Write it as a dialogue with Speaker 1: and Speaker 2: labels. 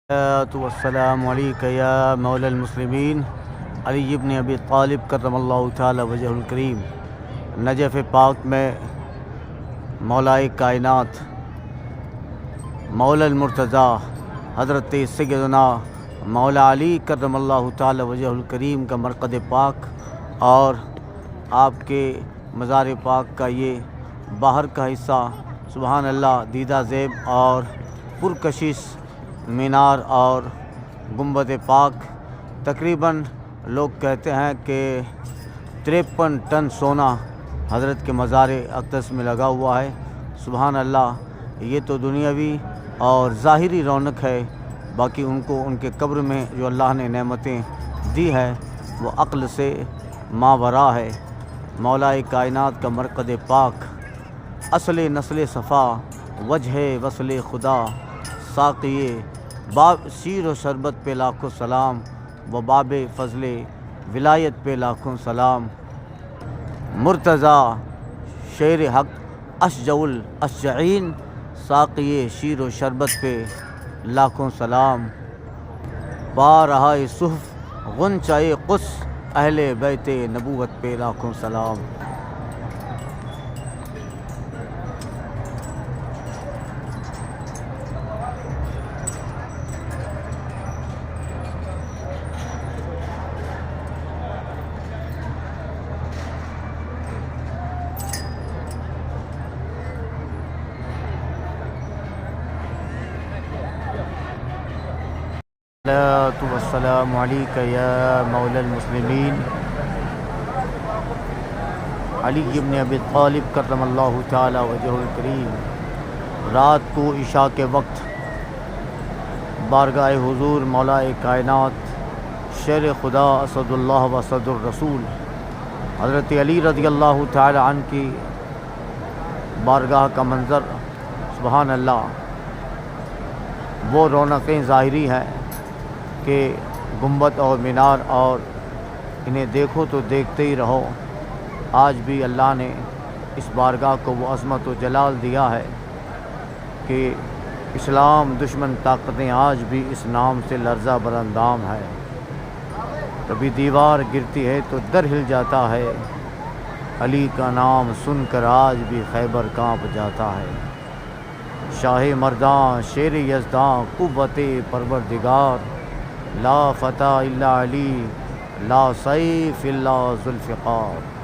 Speaker 1: والسلام علیک یا مولا المسلمین علی ابن ابی طالب کرم اللہ تعالی وجہ الکریم۔ نجف پاک میں مولائے کائنات مولا المرتضیٰ حضرت سیدنا مولا علی کرم اللہ تعالی وجہ الکریم کا مرقد پاک اور آپ کے مزار پاک کا یہ باہر کا حصہ سبحان اللہ دیدہ زیب اور پرکشش مینار اور گنبد پاک تقریباً لوگ کہتے ہیں کہ 53 ٹن سونا حضرت کے مزار اقدس میں لگا ہوا ہے۔ سبحان اللہ، یہ تو دنیاوی اور ظاہری رونق ہے، باقی ان کو ان کے قبر میں جو اللہ نے نعمتیں دی ہے وہ عقل سے ماورا ہے۔ مولائے کائنات کا مرقد پاک اصل نسل صفا وجہ وصل خدا ساقی باب شیر و شربت پہ لاکھوں سلام و باب فضل ولایت پہ لاکھوں سلام۔ مرتضیٰ شیر حق اشجع الاشجعین ساقی شیر و شربت پہ لاکھوں سلام۔ پا رہا صحف غنچۂ قدس اہل بیت نبوت پہ لاکھوں سلام۔ والسلام علیک یا مولا المسلمین علی ابن ابی طالب کرم اللہ تعالی وجہ الکریم۔ رات کو عشاء کے وقت بارگاہ حضور مولائے کائنات شیر خدا اسد اللہ و اسد الرسول حضرت علی رضی اللہ تعالی عنہ کی بارگاہ کا منظر سبحان اللہ، وہ رونقیں ظاہری ہیں کہ گنبد اور مینار اور انہیں دیکھو تو دیکھتے ہی رہو۔ آج بھی اللہ نے اس بارگاہ کو وہ عظمت و جلال دیا ہے کہ اسلام دشمن طاقتیں آج بھی اس نام سے لرزہ براندام ہے۔ کبھی دیوار گرتی ہے تو در ہل جاتا ہے، علی کا نام سن کر آج بھی خیبر کانپ جاتا ہے۔ شاہ مرداں شیر یزداں قوت پروردگار، لا فتح الا علی لا سیف الا ذوالفقار۔